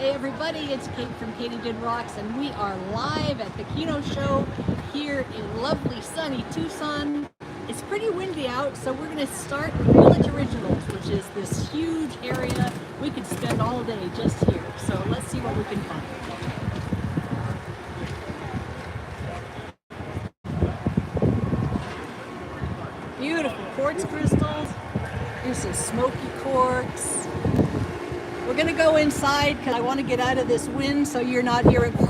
Hi everybody, it's Kate from KatyDid Rocks, and we are live at the Kino Show here in lovely sunny Tucson. It's pretty windy out, so we're going to start with Village Originals, which is this huge area. We could spend all day just here, so let's see what we can find. Beautiful quartz crystals. Here's some smoky quartz. We're gonna go inside because I want to get out of this wind so you're not hearing. All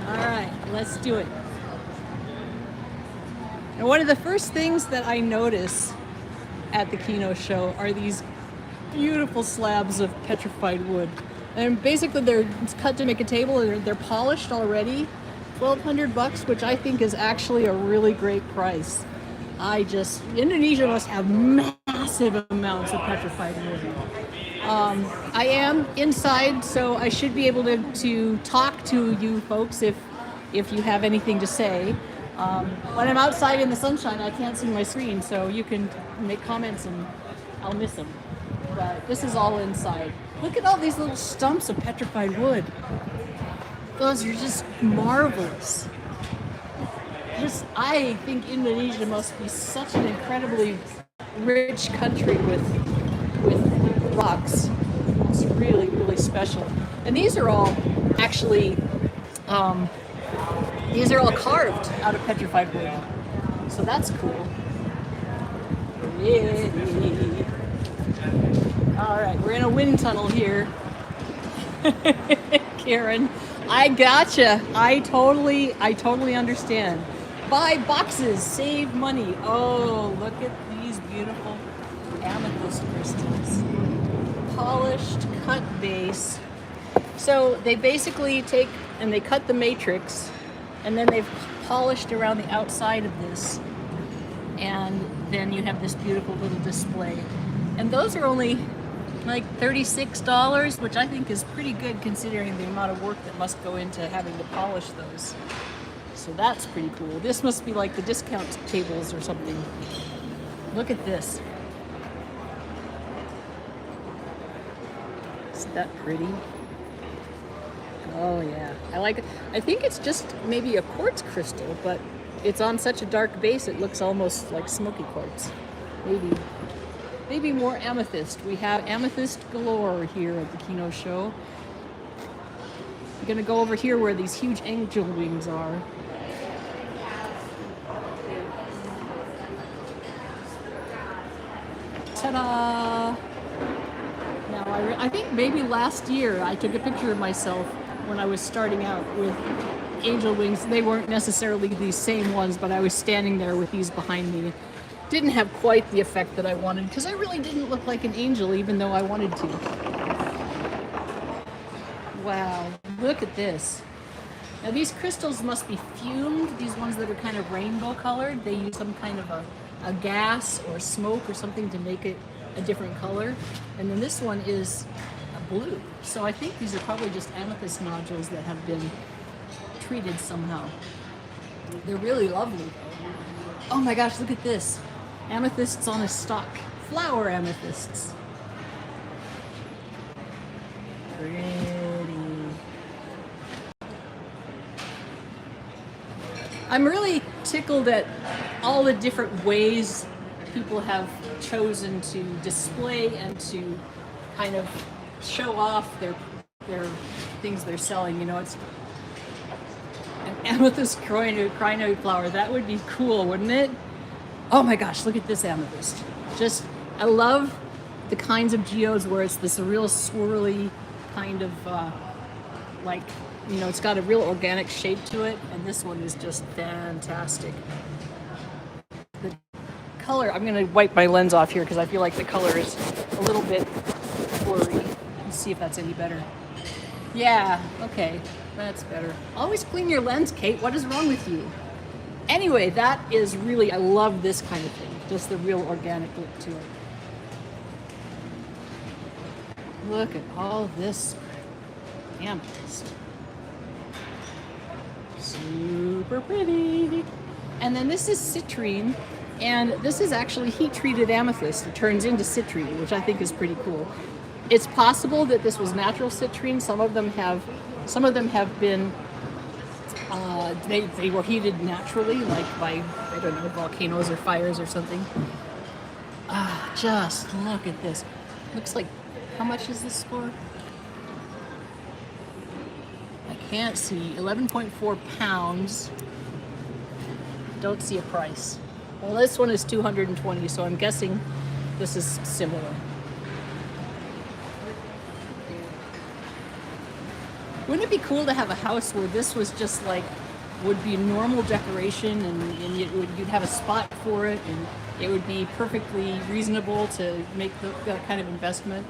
right, let's do it. And one of the first things that I notice at the Kino Show are these beautiful slabs of petrified wood. And basically they're cut to make a table, and they're polished already. $1,200, which I think is actually a really great price. Indonesia must have massive amounts of petrified wood. I am inside, so I should be able to talk to you folks if you have anything to say. When I'm outside in the sunshine, I can't see my screen, so you can make comments and I'll miss them. But this is all inside. Look at all these little stumps of petrified wood. Those are just marvelous. I think Indonesia must be such an incredibly rich country with rocks. It's really, really special. And these are all actually, these are all carved out of petrified wood. So that's cool. Pretty. All right, we're in a wind tunnel here. Karen, I gotcha. I totally understand. Buy boxes, save money. Oh, look at these beautiful amethyst crystals. Polished, cut base. So they basically take and they cut the matrix, and then they've polished around the outside of this. And then you have this beautiful little display. And those are only like $36, which I think is pretty good considering the amount of work that must go into having to polish those. So that's pretty cool. This must be like the discount tables or something. Look at this. Isn't that pretty? Oh yeah, I like it. I think it's just maybe a quartz crystal, but it's on such a dark base it looks almost like smoky quartz. Maybe more amethyst. We have amethyst galore here at the Kino Show. We're gonna go over here where these huge angel wings are. Ta-da! Now I think maybe last year I took a picture of myself when I was starting out with angel wings. They weren't necessarily these same ones, but I was standing there with these behind me. Didn't have quite the effect that I wanted because I really didn't look like an angel even though I wanted to. Wow, look at this. Now these crystals must be fumed, these ones that are kind of rainbow colored. They use some kind of a gas or smoke or something to make it a different color. And then this one is a blue. So I think these are probably just amethyst nodules that have been treated somehow. They're really lovely. Oh my gosh, look at this. Amethysts on a stalk. Flower amethysts. Pretty. I'm really tickled at all the different ways people have chosen to display and to kind of show off their things they're selling. You know, it's an amethyst crinoid flower. That would be cool, wouldn't it? Oh my gosh, look at this amethyst. I love the kinds of geodes where it's this real swirly kind of like, you know, it's got a real organic shape to it, and this one is just fantastic. The color, I'm gonna wipe my lens off here because I feel like the color is a little bit blurry. Let's see if that's any better. Yeah, okay, that's better. Always clean your lens, Kate. What is wrong with you? Anyway, that is really, I love this kind of thing. Just the real organic look to it. Look at all this amethyst. Super pretty. And then this is citrine, and this is actually heat-treated amethyst. It turns into citrine, which I think is pretty cool. It's possible that this was natural citrine. Some of them have been they were heated naturally, like by, I don't know, volcanoes or fires or something. Just look at this. Looks like, how much is this for? I can't see. 11.4 pounds. Don't see a price. Well, this one is 220, so I'm guessing this is similar. Wouldn't it be cool to have a house where this was just like, would be normal decoration, and you'd have a spot for it, and it would be perfectly reasonable to make that kind of investment.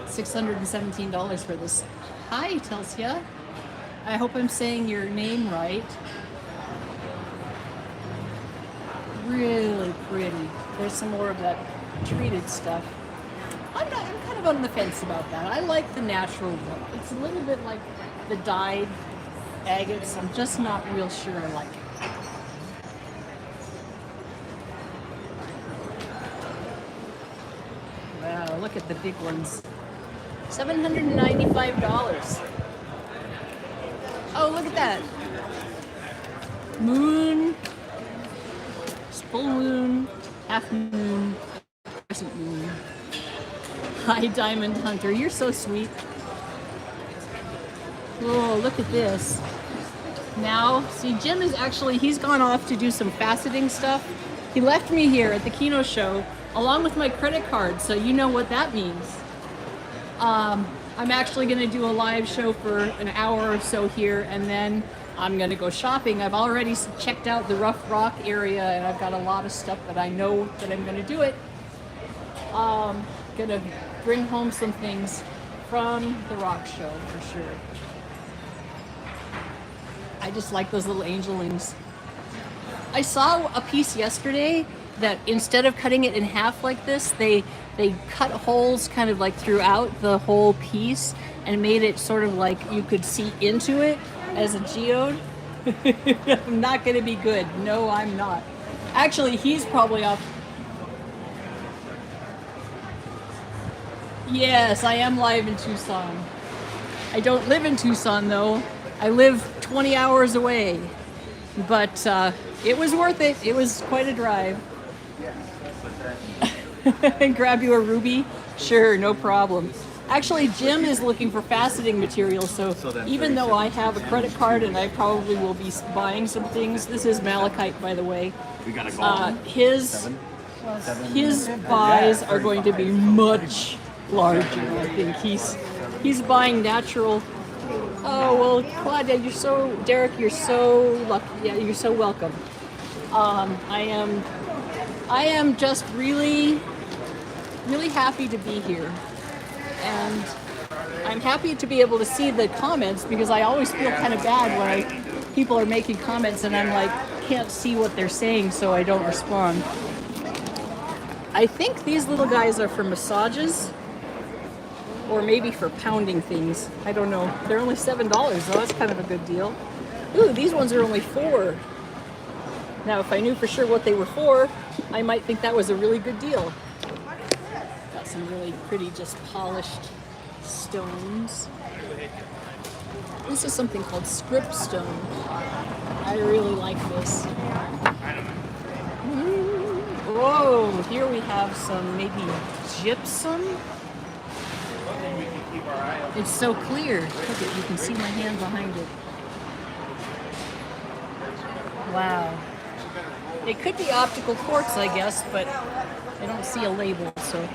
$617 for this. Hi, Telsia. I hope I'm saying your name right. Really pretty. There's some more of that treated stuff. I'm kind of on the fence about that. I like the natural look. It's a little bit like the dyed agates. I'm just not real sure I like it. Wow, look at the big ones. $795. Oh, look at that. Moon, full moon, half moon, crescent moon. Hi, Diamond Hunter. You're so sweet. Oh, look at this. Now, see, Jim is actually, he's gone off to do some faceting stuff. He left me here at the Kino Show along with my credit card, so you know what that means. I'm actually going to do a live show for an hour or so here, and then I'm going to go shopping. I've already checked out the Rough Rock area, and I've got a lot of stuff that I know that I'm going to do it. Going to bring home some things from the rock show for sure. I just like those little angel wings. I saw a piece yesterday that instead of cutting it in half like this, they cut holes kind of like throughout the whole piece and made it sort of like you could see into it as a geode. I'm not going to be good. No, I'm not. Actually, he's probably off. Yes, I am live in Tucson. I don't live in Tucson though. I live 20 hours away. But it was worth it. It was quite a drive. Grab you a ruby? Sure, no problem. Actually, Jim is looking for faceting material, so even though I have a credit card and I probably will be buying some things, this is Malachite, by the way. His buys are going to be much larger. I think he's buying natural. Oh well, Claudia, you're so Derek, you're so lucky. Yeah, you're so welcome. I am just really happy to be here, and I'm happy to be able to see the comments because I always feel kind of bad when people are making comments and I'm like can't see what they're saying, so I don't respond. I think these little guys are for massages or maybe for pounding things. I don't know. They're only $7 though. That's kind of a good deal. Ooh, these ones are only $4. Now, if I knew for sure what they were for, I might think that was a really good deal. Got some really pretty, just polished stones. This is something called script stone. I really like this. Whoa, here we have some maybe gypsum. It's so clear. Look at, you can see my hand behind it. Wow. It could be optical quartz, I guess, but I don't see a label, so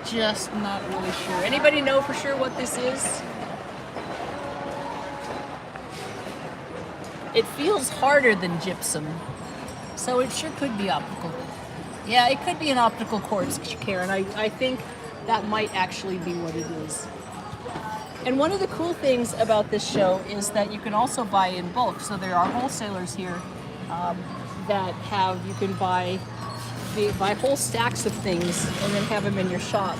just not really sure. Anybody know for sure what this is? It feels harder than gypsum, so it sure could be optical. Yeah, it could be an optical quartz, Karen. I think that might actually be what it is. And one of the cool things about this show is that you can also buy in bulk. So there are wholesalers here that you can buy whole stacks of things and then have them in your shop.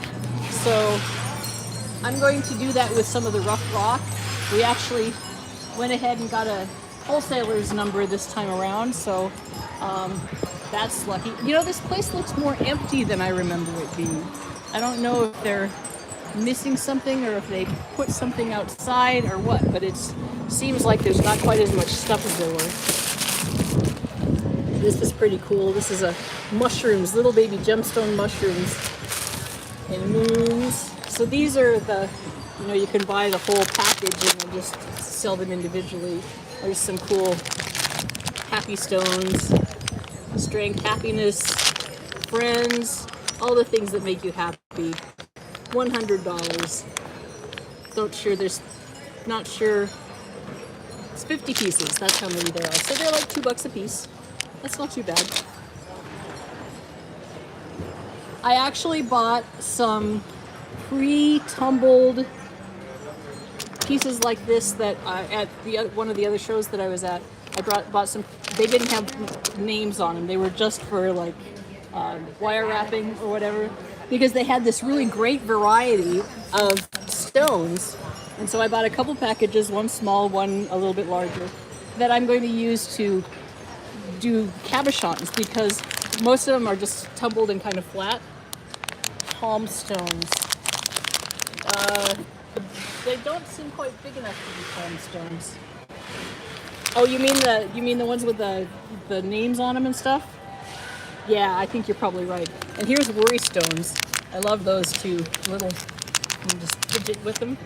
So I'm going to do that with some of the rough rock. We actually went ahead and got a wholesaler's number this time around, so that's lucky. You know, this place looks more empty than I remember it being. I don't know if they're missing something or if they put something outside or what, but it seems like there's not quite as much stuff as there were. This is pretty cool. This is a mushrooms, little baby gemstone mushrooms and moons. So these are the, you know, you can buy the whole package and then just sell them individually. There's some cool happy stones, strength, happiness, friends, all the things that make you happy. $100. Not sure. It's 50 pieces. That's how many there are. So they're like $2 a piece. That's not too bad. I actually bought some pre-tumbled pieces like this that at one of the other shows that I was at. I bought some. They didn't have names on them. They were just for like wire wrapping or whatever, because they had this really great variety of stones. And so I bought a couple packages, one small, one a little bit larger, that I'm going to use to do cabochons, because most of them are just tumbled and kind of flat. Palm stones. They don't seem quite big enough to be palm stones. Oh, you mean the ones with the names on them and stuff? Yeah, I think you're probably right. And here's worry stones. I love those too. Little, you can just fidget with them.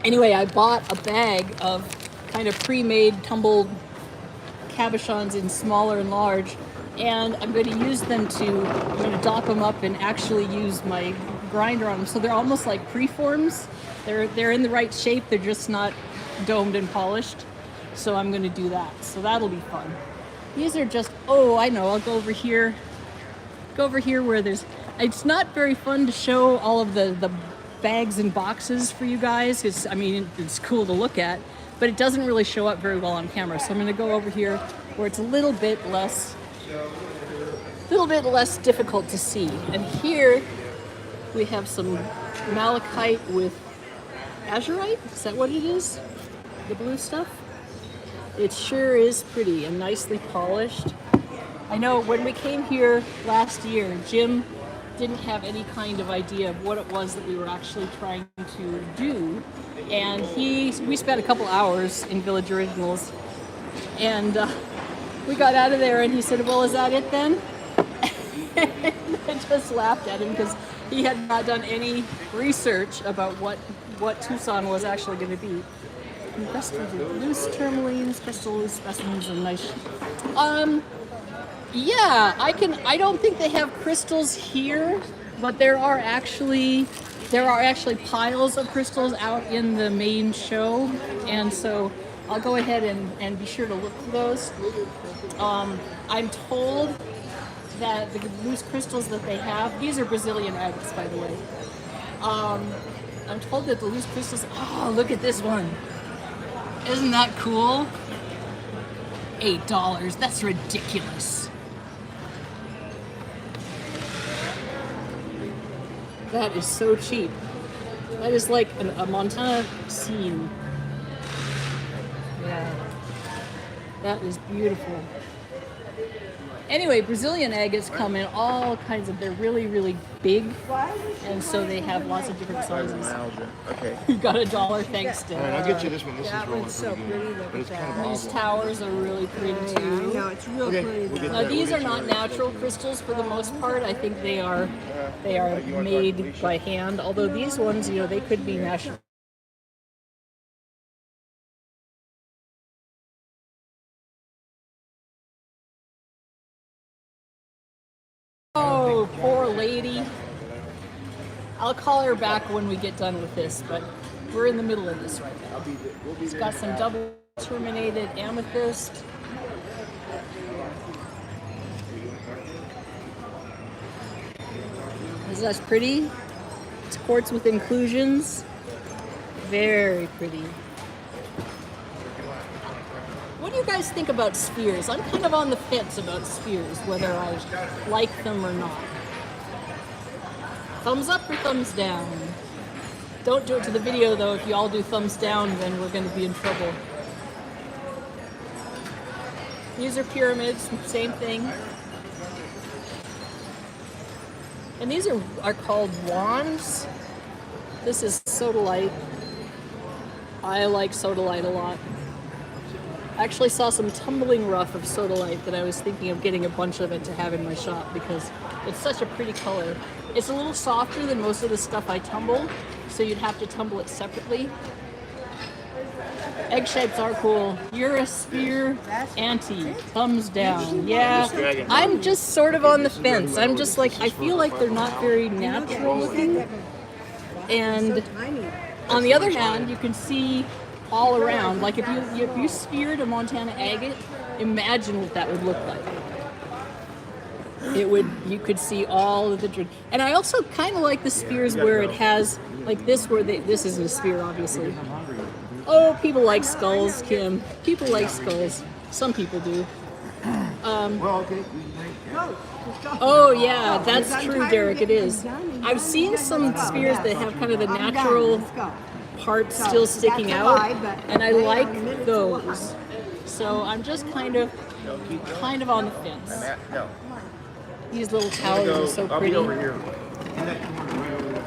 Anyway, I bought a bag of kind of pre-made tumbled cabochons in smaller and large, and I'm going to use them I'm going to dop them up and actually use my grinder on them. So they're almost like preforms. They're in the right shape. They're just not domed and polished. So I'm going to do that. So that'll be fun. These are just, oh, I know. I'll go over here. Go over here where it's not very fun to show all of the bags and boxes for you guys. I mean, it's cool to look at, but it doesn't really show up very well on camera. So I'm going to go over here where it's a little bit less difficult to see. And here we have some malachite with azurite. Is that what it is? The blue stuff? It sure is pretty and nicely polished. I know when we came here last year, Jim didn't have any kind of idea of what it was that we were actually trying to do. And we spent a couple hours in Village Originals, and we got out of there and he said, well, is that it then? I just laughed at him because he had not done any research about what Tucson was actually going to be. Crystals with loose tourmalines, crystals, specimens, and nice. Yeah, I don't think they have crystals here, but there are actually piles of crystals out in the main show, and so I'll go ahead and be sure to look for those. I'm told that the loose crystals that they have, these are Brazilian agates, by the way. I'm told that the loose crystals, oh, look at this one. Isn't that cool? $8, that's ridiculous. That is so cheap. That is like a Montana scene. Yeah. That is beautiful. Anyway, Brazilian agates come in all kinds of, they're really, really big. And so they have lots of different sizes. Okay. You got $1, thanks, Dad. All right, I'll get you this one. This is really so pretty. Look at that. These towers are really pretty too. No, it's real pretty. Now these are not natural crystals for the most part. I think they are made by hand. Although these ones, you know, they could be natural. Oh, poor lady. I'll call her back when we get done with this, but we're in the middle of this right now. It's got some double terminated amethyst. Isn't that pretty? It's quartz with inclusions. Very pretty. What do you guys think about spheres? I'm kind of on the fence about spheres, whether I like them or not. Thumbs up or thumbs down? Don't do it to the video though. If you all do thumbs down, then we're going to be in trouble. These are pyramids, same thing. And these are called wands. This is sodalite. I like sodalite a lot. I actually saw some tumbling rough of sodalite that I was thinking of getting a bunch of it to have in my shop because it's such a pretty color. It's a little softer than most of the stuff I tumble, so you'd have to tumble it separately. Egg shapes are cool. You're a sphere anti. Thumbs down. Yeah, I'm just sort of on the fence. I'm just like, I feel like they're not very natural looking. And on the other hand, you can see all around. Like if you sphered a Montana agate, imagine what that would look like. You could see all of the, and I also kind of like the spheres where it has like this, where this isn't a sphere, obviously. Oh, people like skulls, Kim. People like skulls. Some people do. Oh yeah, that's true, Derek. It is. I've seen some spheres that have kind of the natural parts still sticking out, and I like those. So I'm just kind of on the fence. These little towers are so pretty. I'll be over here. In that corner, right over there.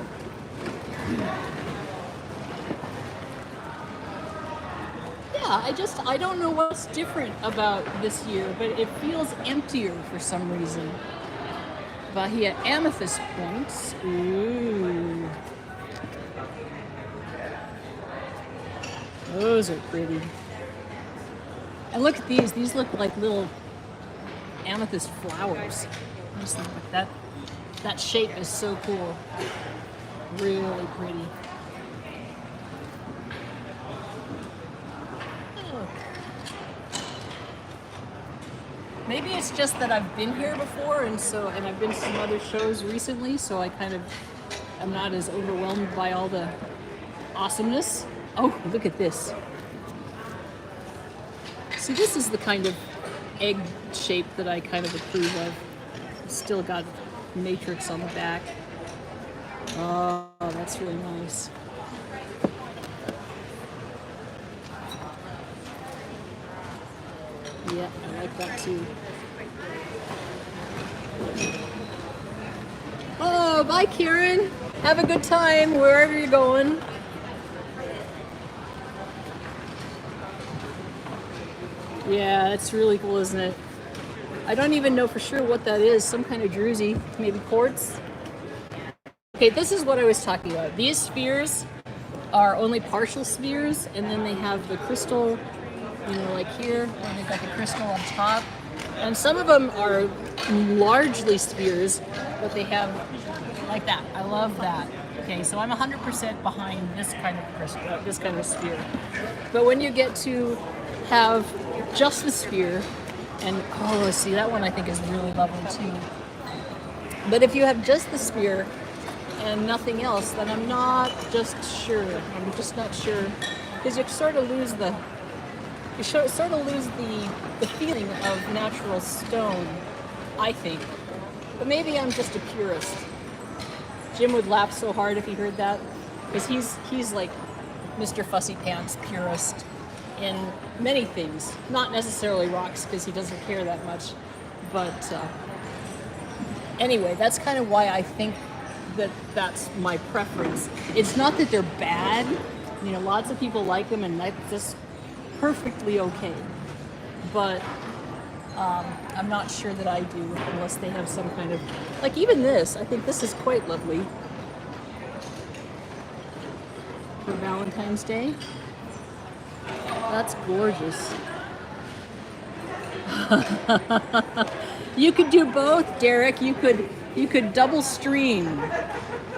Yeah, I don't know what's different about this year, but it feels emptier for some reason. Bahia amethyst points. Ooh. Those are pretty. And look at these. These look like little amethyst flowers. I just think like that shape is so cool. Really pretty. Oh. Maybe it's just that I've been here before, and I've been to some other shows recently, so I kind of am not as overwhelmed by all the awesomeness. Oh, look at this. See, this is the kind of egg shape that I kind of approve of. It's still got matrix on the back. Oh, that's really nice. Yeah, I like that too. Oh, bye, Kieran. Have a good time wherever you're going. Yeah, that's really cool, isn't it? I don't even know for sure what that is. Some kind of druzy, maybe quartz. Okay, this is what I was talking about. These spheres are only partial spheres, and then they have the crystal, you know, like here, and they've got the crystal on top. And some of them are largely spheres, but they have like that. I love that. Okay, so I'm 100% behind this kind of crystal, this kind of sphere. But when you get to have just the sphere, and oh, see, that one I think is really lovely too. But if you have just the sphere and nothing else, then I'm not just sure. I'm just not sure, because you sort of lose the feeling of natural stone, I think. But maybe I'm just a purist. Jim would laugh so hard if he heard that, because he's like Mr. Fussy Pants purist in many things, not necessarily rocks, because he doesn't care that much. But anyway, that's kind of why I think that's my preference. It's not that they're bad. You know, lots of people like them, and that's just perfectly okay. But I'm not sure that I do, unless they have some kind of, like even this. I think this is quite lovely for Valentine's Day. That's gorgeous. You could do both, Derek. You could double stream.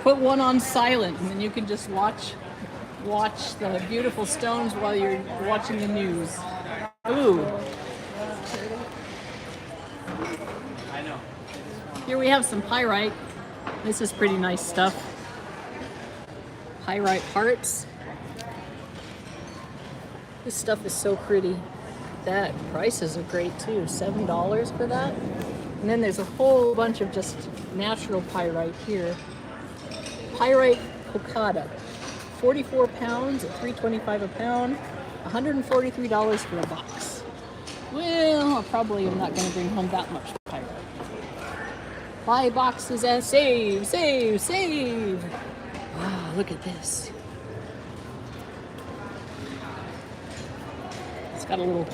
Put one on silent, and then you can just watch the beautiful stones while you're watching the news. Ooh. Here we have some pyrite. This is pretty nice stuff. Pyrite hearts. This stuff is so pretty. That prices are great too. $7 for that. And then there's a whole bunch of just natural pyrite here. Pyrite Cocada. 44 pounds at $3.25 a pound. $143 for a box. Well, I probably am not going to bring home that much pyrite. Buy boxes and save, save, save. Wow, look at this. It's got a little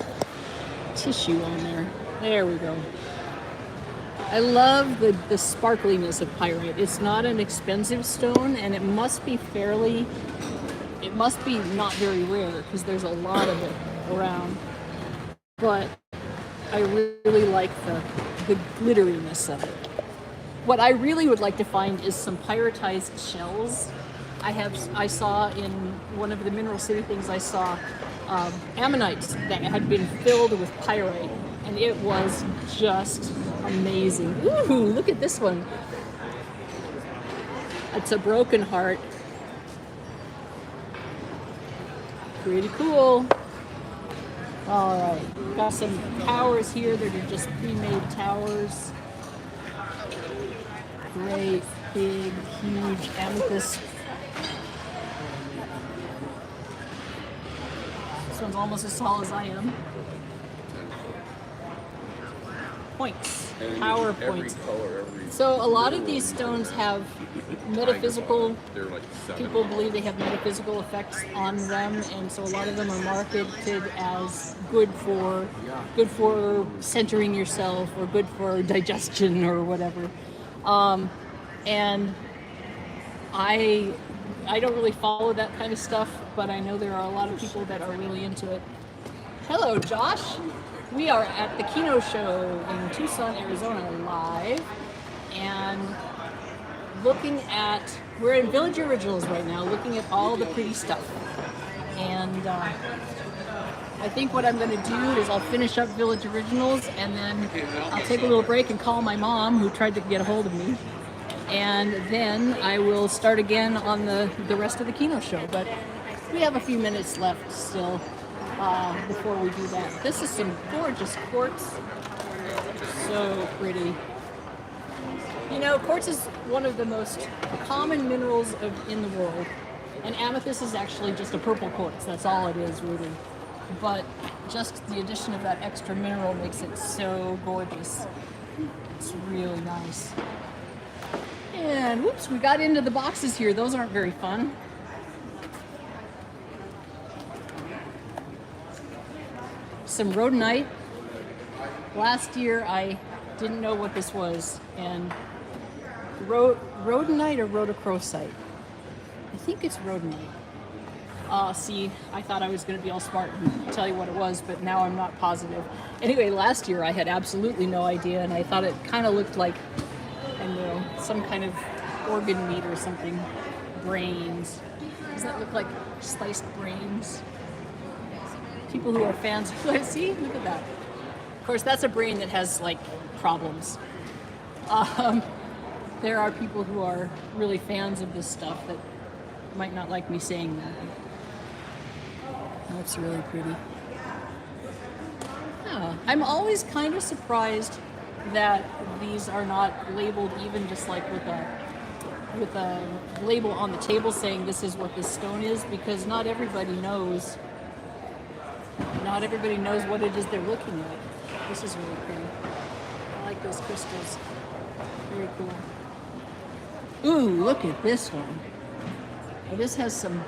tissue on there. There we go. I love the sparkliness of pyrite. It's not an expensive stone, and it must be not very rare because there's a lot of it around. But I really like the glitteriness of it. What I really would like to find is some pyritized shells. I saw in one of the Mineral City things, I saw ammonites that had been filled with pyrite, and it was just amazing. Ooh, look at this one. It's a broken heart. Pretty cool. All right, got some towers here that are just pre-made towers. Great, big, huge amethyst. This one's almost as tall as I am. Points, power points. So a lot of these stones have metaphysical, people believe they have metaphysical effects on them, and so a lot of them are marketed as good for centering yourself or good for digestion or whatever. And I don't really follow that kind of stuff, but I know there are a lot of people that are really into it. Hello, Josh. We are at the Kino Show in Tucson, Arizona, live, and we're in Village Originals right now, looking at all the pretty stuff. And I think what I'm going to do is I'll finish up Village Originals, and then I'll take a little break and call my mom, who tried to get a hold of me. And then I will start again on the rest of the Kino Show. But we have a few minutes left still before we do that. This is some gorgeous quartz. So pretty. You know, quartz is one of the most common minerals in the world. And amethyst is actually just a purple quartz. That's all it is, really. But just the addition of that extra mineral makes it so gorgeous. It's really nice. And whoops, we got into the boxes here. Those aren't very fun. Some rhodonite. Last year I didn't know what this was, and rhodonite or rhodochrosite? I think it's rhodonite. See, I thought I was going to be all smart and tell you what it was, but now I'm not positive. Anyway, last year I had absolutely no idea, and I thought it kind of looked like, I don't know, some kind of organ meat or something. Brains. Does that look like sliced brains? People who are fans, see, look at that. Of course, that's a brain that has like problems. There are people who are really fans of this stuff that might not like me saying that. That's really pretty. Yeah, I'm always kind of surprised that these are not labeled even just like with a label on the table saying this is what this stone is, because not everybody knows what it is they're looking at. This is really pretty. I like those crystals. Very cool. Ooh, look at this one. Oh, this has some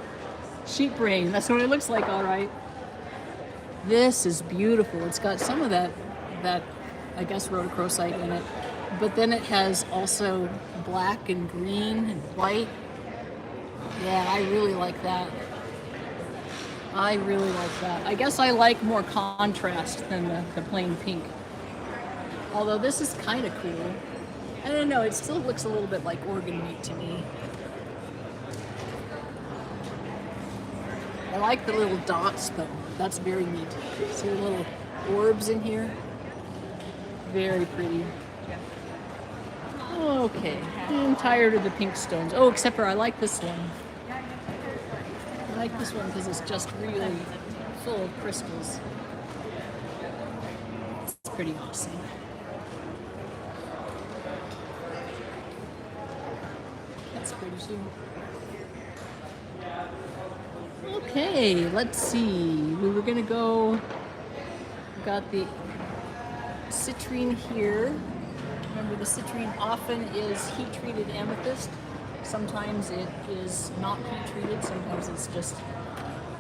sheep brain. That's what it looks like, all right. This is beautiful. It's got some of that I guess rhodochrosite in it, but then it has also black and green and white. Yeah, I really like that. I guess I like more contrast than the plain pink. Although this is kind of cool. I don't know, it still looks a little bit like organ meat to me. I like the little dots though. That's very neat. See the little orbs in here? Very pretty. Okay, I'm tired of the pink stones. Oh, except for I like this one. I like this one because it's just really full of crystals. It's pretty awesome. That's pretty too. Okay, let's see. We were gonna go. We got the citrine here. Remember, the citrine often is heat-treated amethyst. Sometimes it is not heat-treated. Sometimes it's just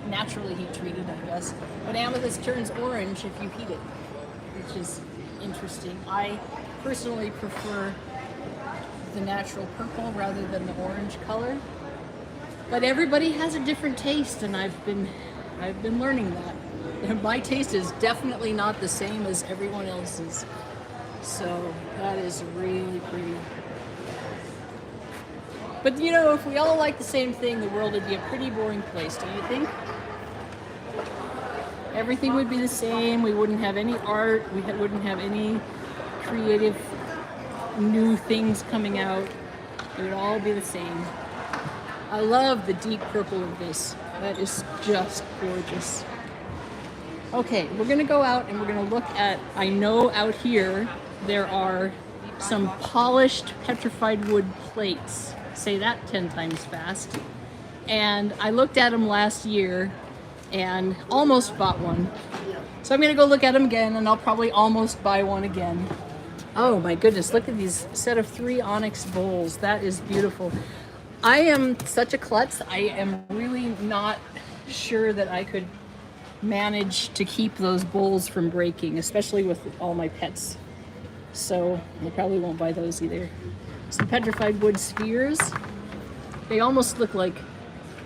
naturally heat-treated, I guess. But amethyst turns orange if you heat it, which is interesting. I personally prefer the natural purple rather than the orange color. But everybody has a different taste, and I've been learning that. And my taste is definitely not the same as everyone else's. So that is really pretty. But you know, if we all like the same thing, the world would be a pretty boring place, don't you think? Everything would be the same. We wouldn't have any art. We wouldn't have any creative new things coming out. It would all be the same. I love the deep purple of this. That is just gorgeous. Okay, we're gonna go out and we're gonna look at, I know out here there are some polished petrified wood plates. Say that 10 times fast. And I looked at them last year and almost bought one. So I'm gonna go look at them again, and I'll probably almost buy one again. Oh my goodness, look at these set of 3 onyx bowls. That is beautiful. I am such a klutz. I am really not sure that I could manage to keep those bowls from breaking, especially with all my pets. So I probably won't buy those either. Some petrified wood spheres. They almost look like,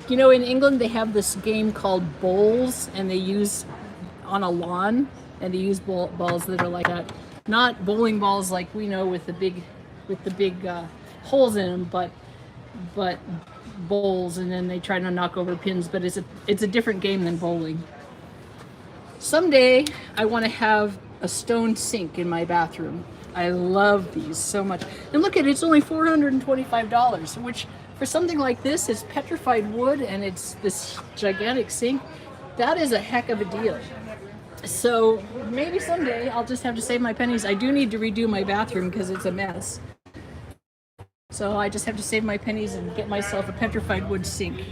you know, in England they have this game called bowls, and they use on a lawn, and they use balls that are like that. Not bowling balls like we know with the big holes in them, but bowls, and then they try to knock over pins. But it's a different game than bowling. Someday I want to have a stone sink in my bathroom. I love these so much. And look at it, it's only $425, which for something like this, it's petrified wood and it's this gigantic sink. That is a heck of a deal. So maybe someday I'll just have to save my pennies. I do need to redo my bathroom because it's a mess. So I just have to save my pennies and get myself a petrified wood sink.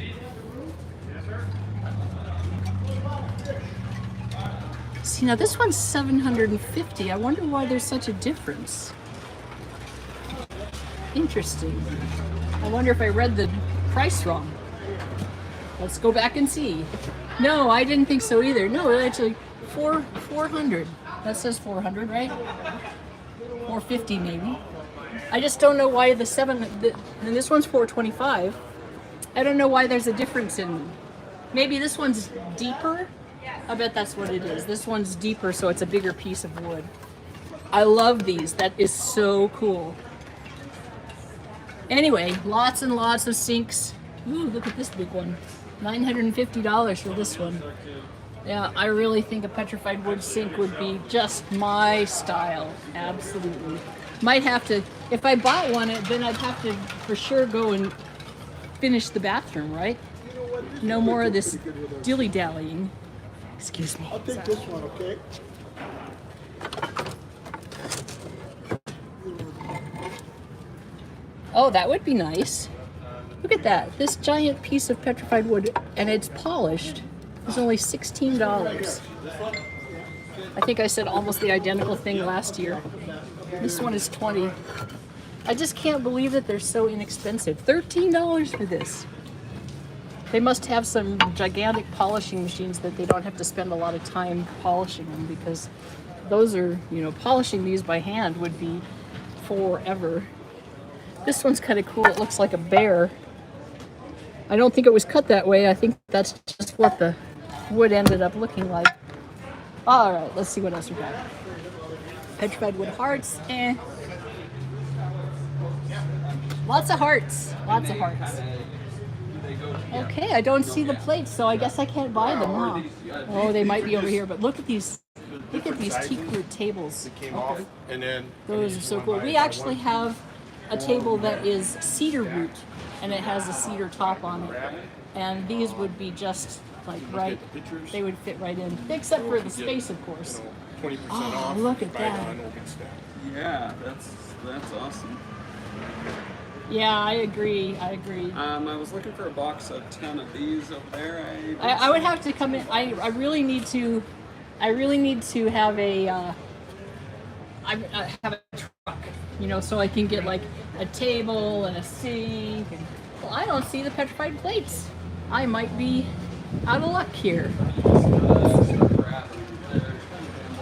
See, now this one's $750. I wonder why there's such a difference. Interesting. I wonder if I read the price wrong. Let's go back and see. No, I didn't think so either. No, actually, 400. That says 400, right? 450 maybe. I just don't know why and this one's 425. I don't know why there's a difference in them. Maybe this one's deeper. I bet that's what it is. This one's deeper, so it's a bigger piece of wood. I love these. That is so cool. Anyway, lots and lots of sinks. Ooh, look at this big one. $950 for this one. Yeah, I really think a petrified wood sink would be just my style. Absolutely. Might have to, if I bought one, then I'd have to for sure go and finish the bathroom, right? No more of this dilly-dallying. Excuse me. I'll take this one, okay? Oh, that would be nice. Look at that. This giant piece of petrified wood, and it's polished. It's only $16. I think I said almost the identical thing last year. This one is $20. I just can't believe that they're so inexpensive. $13 for this. They must have some gigantic polishing machines that they don't have to spend a lot of time polishing them, because those are, you know, polishing these by hand would be forever. This one's kind of cool. It looks like a bear. I don't think it was cut that way. I think that's just what the wood ended up looking like. All right, let's see what else we got. Petrified wood hearts. Lots of hearts. Lots of hearts. Okay, I don't see the plates, so I guess I can't buy them, huh? Oh, they might be over here, but look at these. Look at these teak wood tables. Okay. Those are so cool. We actually have a table that is cedar root, and it has a cedar top on it. And these would be just like right, they would fit right in, except for the space, of course. 20% Oh, off. look at that. Yeah, that's awesome. Yeah, I agree. I agree. I was looking for a box of 10 of these over there. I would have to come in. I really need to. I really need to have a. I have a truck. You know, so I can get like a table and a sink. And, well, I don't see the petrified plates. I might be out of luck here.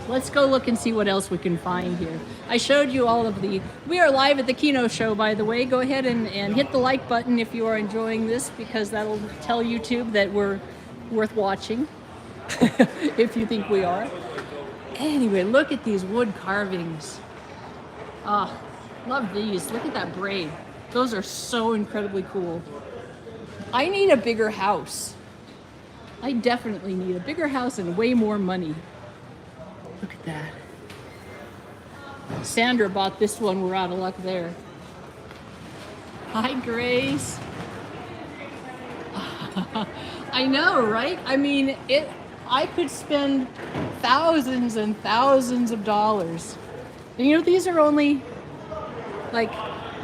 Let's go look and see what else we can find here. I showed you all of the... We are live at the Kino Show, by the way. Go ahead and hit the like button if you are enjoying this, because that'll tell YouTube that we're worth watching, if you think we are. Anyway, look at these wood carvings. Ah, love these. Look at that braid. Those are so incredibly cool. I need a bigger house. I definitely need a bigger house and way more money. Look at that. Sandra bought this one. We're out of luck there. Hi, Grace. I know, right? I mean, I could spend thousands and thousands of dollars. And you know, these are only, like,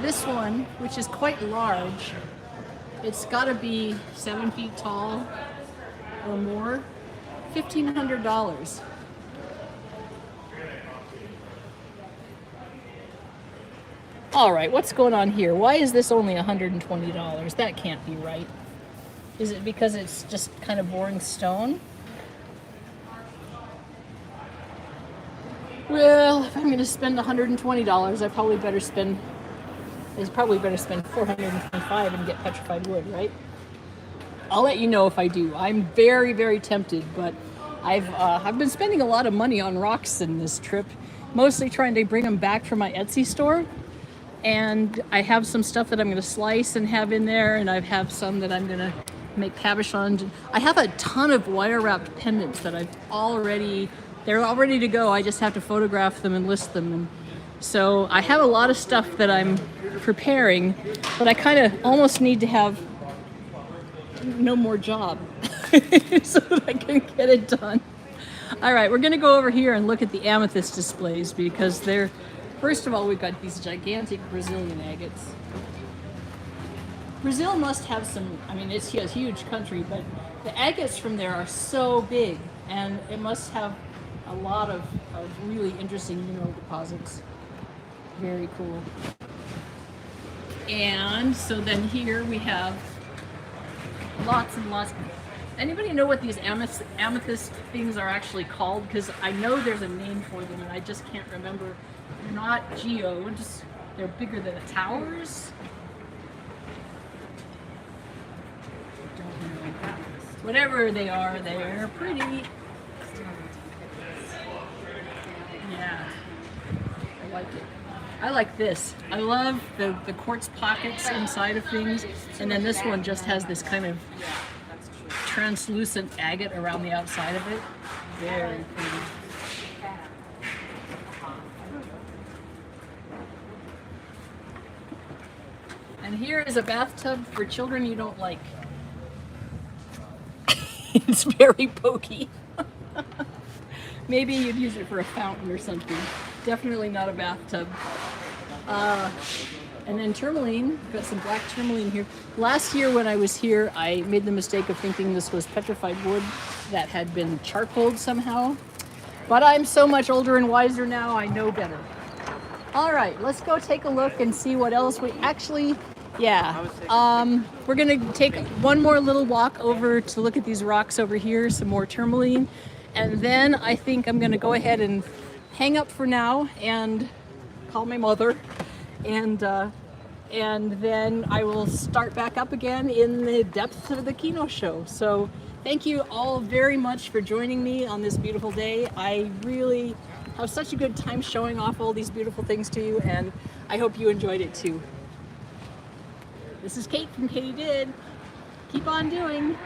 this one, which is quite large. It's got to be 7 feet tall or more. $1,500. All right, what's going on here? Why is this only $120? That can't be right. Is it because it's just kind of boring stone? Well, if I'm going to spend $120, I probably better spend $425 and get petrified wood, right? I'll let you know if I do. I'm very, very tempted, but I've been spending a lot of money on rocks in this trip, mostly trying to bring them back from my Etsy store. And I have some stuff that I'm going to slice and have in there, and I have some that I'm going to make cabochons. I have a ton of wire-wrapped pendants that they're all ready to go. I just have to photograph them and list them. And so I have a lot of stuff that I'm preparing, but I kind of almost need to have no more job so that I can get it done. All right, we're going to go over here and look at the amethyst displays, because they're... First of all, we've got these gigantic Brazilian agates. Brazil must have some, I mean, it's a huge country, but the agates from there are so big, and it must have a lot of really interesting mineral deposits. Very cool. And so then here we have lots and lots. Anybody know what these amethyst things are actually called? Because I know there's a name for them, and I just can't remember. They're not geodes. They're bigger than the towers. Don't know. Whatever they are, they're pretty. Yeah, I like it. I like this. I love the quartz pockets inside of things, and then this one just has this kind of translucent agate around the outside of it. Very pretty. And here is a bathtub for children you don't like. It's very pokey. Maybe you'd use it for a fountain or something. Definitely not a bathtub. And then tourmaline, got some black tourmaline here. Last year when I was here, I made the mistake of thinking this was petrified wood that had been charcoaled somehow. But I'm so much older and wiser now, I know better. All right, let's go take a look and see what else we actually, we're gonna take one more little walk over to look at these rocks over here, some more tourmaline. And then I think I'm gonna go ahead and hang up for now and call my mother. And then I will start back up again in the depths of the Kino Show. So thank you all very much for joining me on this beautiful day. I really have such a good time showing off all these beautiful things to you, and I hope you enjoyed it too. This is Kate from KatyDid. Keep on doing.